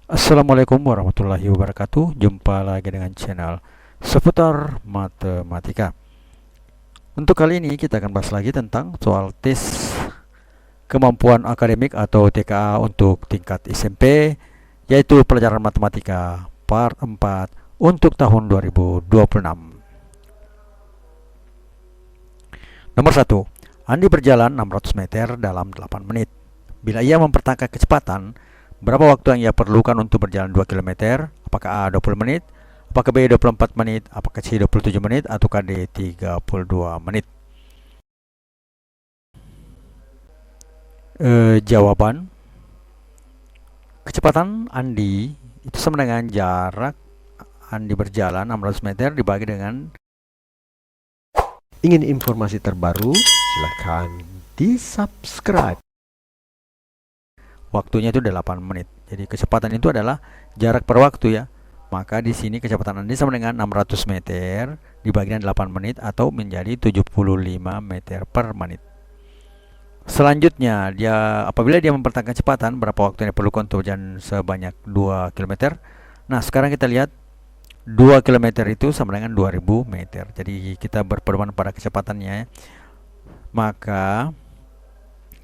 Assalamualaikum warahmatullahi wabarakatuh. Jumpa lagi dengan channel seputar matematika. Untuk kali ini kita akan bahas lagi tentang soal tes kemampuan akademik atau TKA untuk tingkat SMP, yaitu pelajaran matematika part 4 untuk tahun 2026. Nomor 1. Andi berjalan 600 meter dalam 8 menit. Bila ia mempertahankan kecepatan, berapa waktu yang ia perlukan untuk berjalan 2 km? Apakah A 20 menit? Apakah B 24 menit? Apakah C 27 menit? Ataukah D 32 menit? Jawaban, kecepatan Andi itu sama dengan jarak Andi berjalan 600 meter dibagi dengan. Ingin informasi terbaru? Silahkan di-subscribe. Waktunya itu 8 menit. Jadi kecepatan itu adalah jarak per waktu ya. Maka di sini kecepatan Andi sama dengan 600 meter dibagi dengan 8 menit atau menjadi 75 meter per menit. Selanjutnya, apabila dia mempertahankan kecepatan, berapa waktu yang diperlukan untuk berjalan sebanyak 2 km? Nah, sekarang kita lihat 2 km itu sama dengan 2000 meter. Jadi kita berpedoman pada kecepatannya. Maka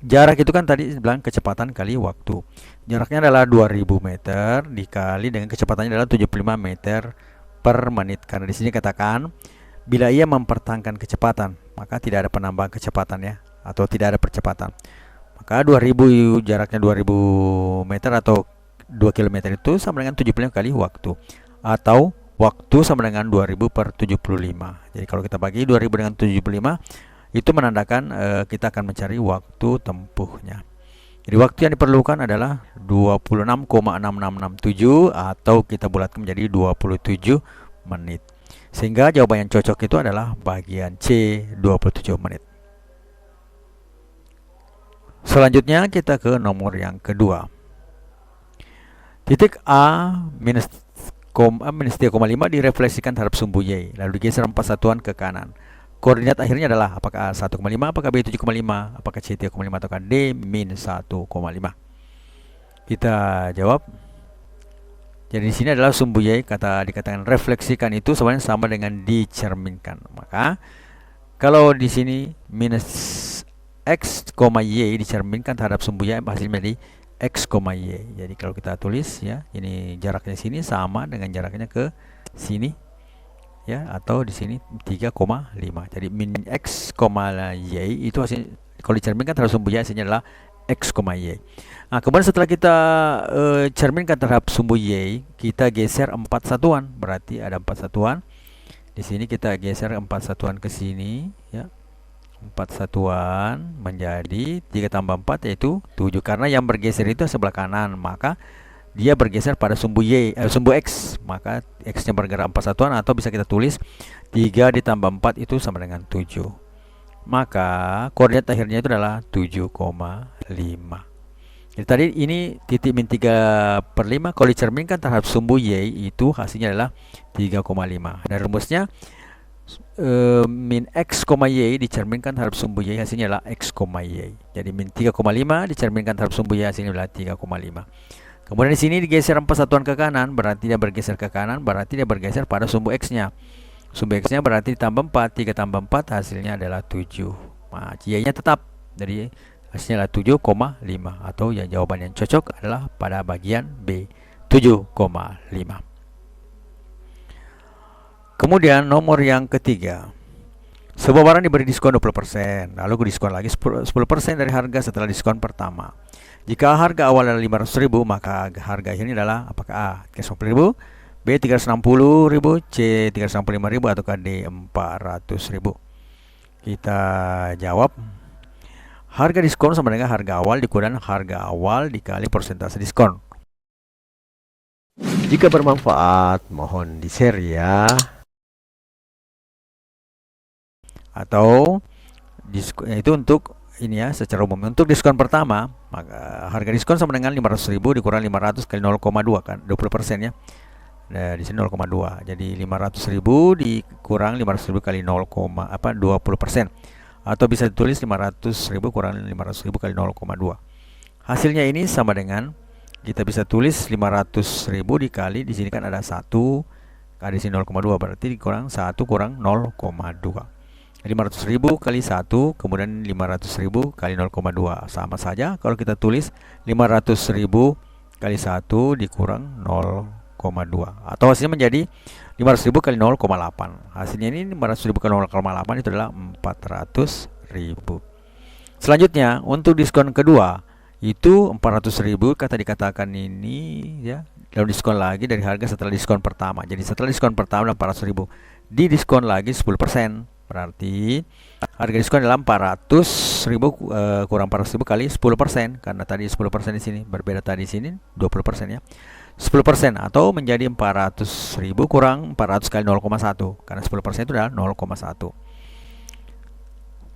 jarak itu kan tadi bilang kecepatan kali waktu. Jaraknya adalah 2000 meter dikali dengan kecepatannya adalah 75 meter per menit. Karena di sini katakan bila ia mempertahankan kecepatan, maka tidak ada penambahan kecepatan ya, atau tidak ada percepatan. Maka 2000 jaraknya 2000 meter atau 2 km itu sama dengan 75 kali waktu, atau waktu sama dengan 2000 per 75. Jadi kalau kita bagi 2000 dengan 75, itu menandakan kita akan mencari waktu tempuhnya. Jadi waktu yang diperlukan adalah 26,6667 atau kita bulatkan menjadi 27 menit. Sehingga jawaban yang cocok itu adalah bagian C, 27 menit. Selanjutnya kita ke nomor yang kedua. Titik A minus 3,5 direfleksikan terhadap sumbu Y, lalu digeser 4 satuan ke kanan. Koordinat akhirnya adalah apakah A 1,5, apakah B 7,5, apakah C 3,5 atau D min 1,5. Kita jawab. Jadi di sini adalah sumbu Y, dikatakan refleksikan itu sebenarnya sama dengan dicerminkan. Maka kalau di sini minus X, Y dicerminkan terhadap sumbu Y, hasilnya menjadi X, Y. Jadi kalau kita tulis ya, ini jaraknya sini sama dengan jaraknya ke sini ya, atau di sini 3,5. Jadi min X, Y itu hasil kalau dicerminkan terhadap sumbu Y hasilnya adalah X, Y. Nah, kemudian setelah kita cerminkan terhadap sumbu Y, kita geser 4 satuan. Berarti ada 4 satuan. Di sini kita geser 4 satuan ke sini ya. 4 satuan menjadi 3 tambah 4 yaitu 7. Karena yang bergeser itu sebelah kanan, maka dia bergeser pada sumbu sumbu X, maka X nya bergerak 4 satuan, atau bisa kita tulis 3 ditambah 4 itu sama dengan 7. Maka koordinat akhirnya itu adalah 7,5. Jadi tadi ini titik min 3/5 kalau dicerminkan terhadap sumbu Y itu hasilnya adalah 3,5. Dan rumusnya min X, Y dicerminkan terhadap sumbu Y hasilnya adalah X, Y. Jadi min 3,5 dicerminkan terhadap sumbu Y hasilnya adalah 3,5. Kemudian di sini digeser 4 satuan ke kanan, berarti dia bergeser ke kanan, berarti dia bergeser pada sumbu X-nya. Sumbu X-nya berarti ditambah 4, 3 tambah 4 hasilnya adalah 7. Nah, Y-nya tetap. Jadi hasilnya adalah 7,5, atau ya jawaban yang cocok adalah pada bagian B, 7,5. Kemudian nomor yang ketiga. Sebuah barang diberi diskon 20%, lalu diskon lagi 10% dari harga setelah diskon pertama. Jika harga awal adalah 500.000, maka harga akhirnya adalah apakah A 350.000, B 360.000, C 365.000, atau D 400.000. Kita jawab. Harga diskon sama dengan harga awal dikurangi harga awal dikali persentase diskon. Jika bermanfaat, mohon di-share ya. Atau itu untuk ini ya, secara umum. Untuk diskon pertama, maka harga diskon sama dengan 500.000 dikurang 500 kali 0,2 kan, 20% ya. Nah, di sini 0,2. Jadi 500.000 dikurang 500.000 kali 20%. Atau bisa ditulis 500.000 kurang 500.000 kali 0,2. Hasilnya ini sama dengan kita bisa tulis 500.000 dikali di sini kan ada 1, ada di sini 0,2, berarti dikurang 1 kurang 0,2. 500.000 kali 1, kemudian 500.000 kali 0,2. Sama saja kalau kita tulis 500.000 kali 1 dikurang 0,2. Atau hasilnya menjadi 500.000 kali 0,8. Hasilnya ini 500.000 kali 0,8 itu adalah 400.000. Selanjutnya untuk diskon kedua itu 400.000 kata dikatakan ini ya, lalu diskon lagi dari harga setelah diskon pertama. Jadi setelah diskon pertama 400.000 didiskon lagi 10%. Berarti harga diskon adalah 400.000 kurang 400.000 kali 10%, karena tadi 10% di sini berbeda, tadi di sini 20% ya. 10% atau menjadi 400.000 kurang 400 kali 0,1, karena 10% itu adalah 0,1.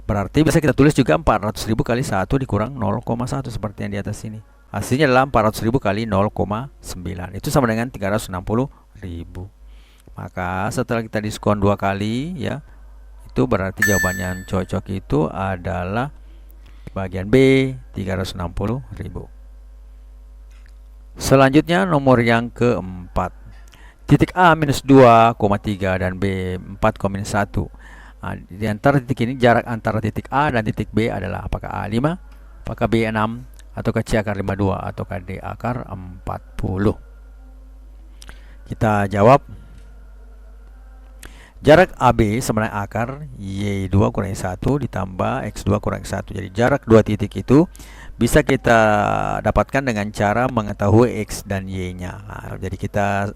Berarti bisa kita tulis juga 400.000 kali 1 dikurang 0,1 seperti yang di atas ini. Hasilnya adalah 400.000 kali 0,9. Itu sama dengan 360.000. Maka setelah kita diskon 2 kali ya, itu berarti jawaban yang cocok itu adalah bagian B, 360.000. Selanjutnya nomor yang keempat, titik A minus 2,3 dan B 4,1. Nah, di antara titik ini jarak antara titik A dan titik B adalah apakah A 5, apakah B 6, ataukah C akar 52, ataukah D akar 40. Kita jawab. Jarak AB sama dengan akar Y2 kurang Y1 ditambah X2 kurang X1. Jadi jarak dua titik itu bisa kita dapatkan dengan cara mengetahui X dan Y-nya. Nah, jadi kita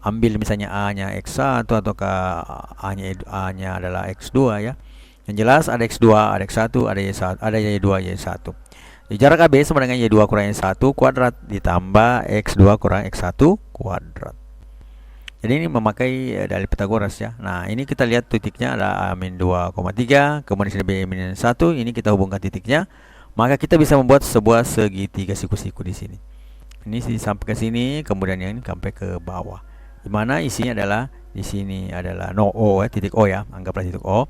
ambil misalnya A-nya X1 ataukah A-nya adalah X2 ya. Yang jelas ada X2, ada X1, ada Y1, ada Y2, Y1. Jadi jarak AB sama dengan Y2 kurang Y1 kuadrat ditambah X2 kurang X1 kuadrat. Jadi ini memakai dalil Pythagoras ya. Nah, ini kita lihat titiknya ada A-2,3, kemudian sini B-1, ini kita hubungkan titiknya. Maka kita bisa membuat sebuah segitiga siku-siku di sini. Ini sampai ke sini, kemudian yang ini sampai ke bawah. Di mana isinya adalah di sini adalah O ya, titik O ya, anggaplah titik O.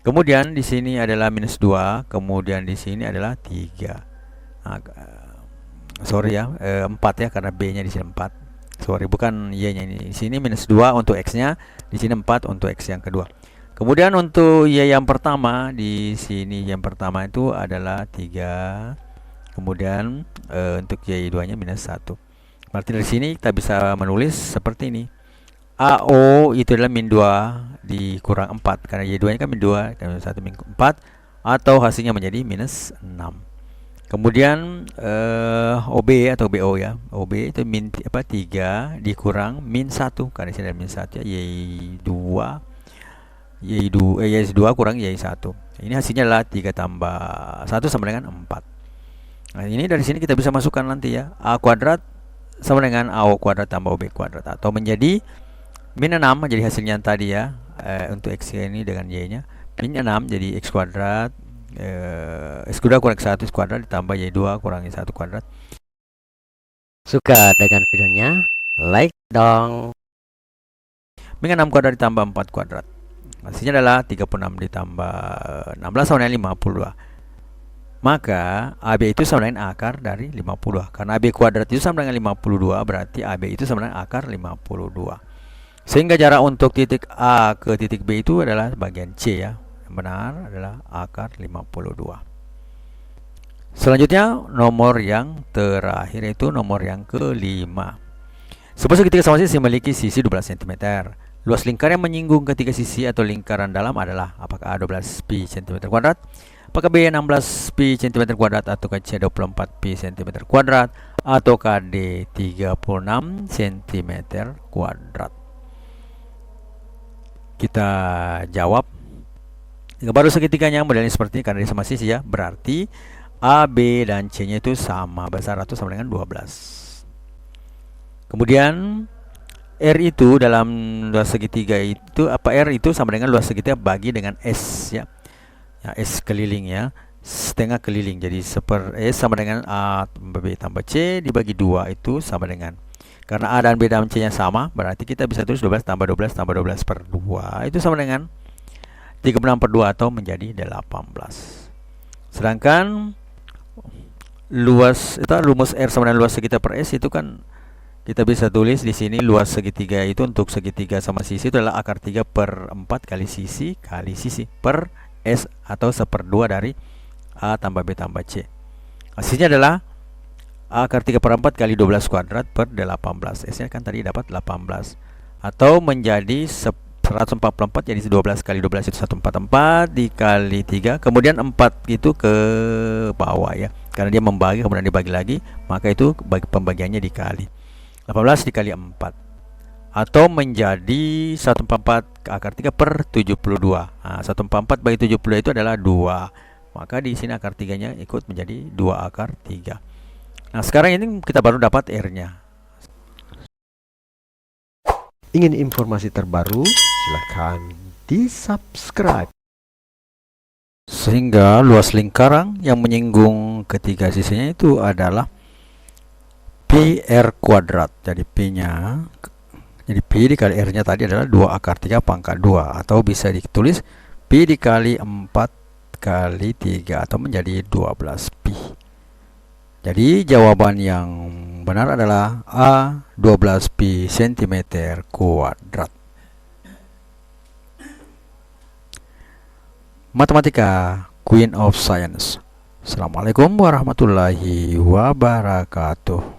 Kemudian di sini adalah minus 2, kemudian di sini adalah 3. Nah, sorry ya, 4 ya, karena B-nya di sini 4. Sorry, bukan Y-nya ini. Di sini minus 2 untuk X-nya, di sini 4 untuk X yang kedua. Kemudian untuk Y yang pertama, di sini yang pertama itu adalah 3. Kemudian untuk Y2-nya minus 1. Berarti dari sini kita bisa menulis seperti ini. AO itu adalah min 2 dikurang 4, karena Y2-nya kan min 2, kan 1 min 4, atau hasilnya menjadi minus 6. Kemudian OB atau BO ya. OB itu min 3 dikurang min 1, karena sini ada min 1 ya. Y2 kurang Y1. Ini hasilnya adalah 3 tambah 1 sama dengan 4. Nah, ini dari sini kita bisa masukkan nanti ya. A kuadrat sama dengan AO kuadrat tambah OB kuadrat, atau menjadi min 6 jadi hasilnya tadi ya. Untuk X ini dengan Y-nya min 6 jadi X kuadrat X2 kurang X1 kuadrat ditambah Y2 kurang Y1 kuadrat. Suka dengan videonya? Like dong. Min 6 kuadrat ditambah 4 kuadrat. Hasilnya adalah 36 ditambah 16 sama dengan 52. Maka AB itu sama dengan akar dari 52. Karena AB kuadrat itu sama dengan 52, berarti AB itu sama dengan akar 52. Sehingga jarak untuk titik A ke titik B itu adalah bagian C ya. Yang benar adalah akar 52. Selanjutnya nomor yang terakhir itu nomor yang kelima. Sebuah segitiga sama sisi memiliki sisi 12 cm. Luas lingkar yang menyinggung ketiga sisi atau lingkaran dalam adalah apakah A 12 pi cm kuadrat, apakah B 16 pi cm kuadrat, ataukah C 24 pi cm kuadrat, ataukah D 36 cm kuadrat. Kita jawab. Baru segitiganya modelnya seperti ini karena dia sama sisi ya. Berarti A, B, dan C-nya itu sama besar atau sama dengan 12. Kemudian R itu dalam luas segitiga itu R itu sama dengan luas segitiga bagi dengan S ya. Ya, S keliling ya. Setengah keliling. Jadi S sama dengan A tambah B tambah C dibagi 2 itu sama dengan, karena A dan B dan C nya sama, berarti kita bisa tulis 12 tambah 12 tambah 12 per 2 itu sama dengan 36 per 2 atau menjadi 18. Sedangkan luas itu rumus R sama dengan luas segitiga per S itu kan kita bisa tulis di sini luas segitiga itu untuk segitiga sama sisi itu adalah akar 3 per 4 kali sisi per S atau 1/2 dari A tambah B tambah C. Hasilnya adalah A akar 3 per 4 kali 12 kuadrat per 18. S nya kan tadi dapat 18. Atau menjadi 144, jadi 12 kali 12 itu 144 dikali 3. Kemudian 4 itu ke bawah ya. Karena dia membagi kemudian dibagi lagi, maka itu pembagiannya dikali 18 dikali 4. Atau menjadi 144 akar 3 per 72. Nah, 144 bagi 72 itu adalah 2. Maka di sini akar 3-nya ikut menjadi 2 akar 3. Nah, sekarang ini kita baru dapat R-nya. Ingin informasi terbaru? Silahkan di-subscribe. Sehingga luas lingkaran yang menyinggung ketiga sisinya itu adalah pi R kuadrat. Jadi P dikali R-nya tadi adalah 2 akar 3 pangkat 2. Atau bisa ditulis P dikali 4 kali 3 atau menjadi 12 pi. Jadi jawaban yang benar adalah A 12 pi cm kuadrat. Matematika, Queen of Science. Assalamualaikum warahmatullahi wabarakatuh.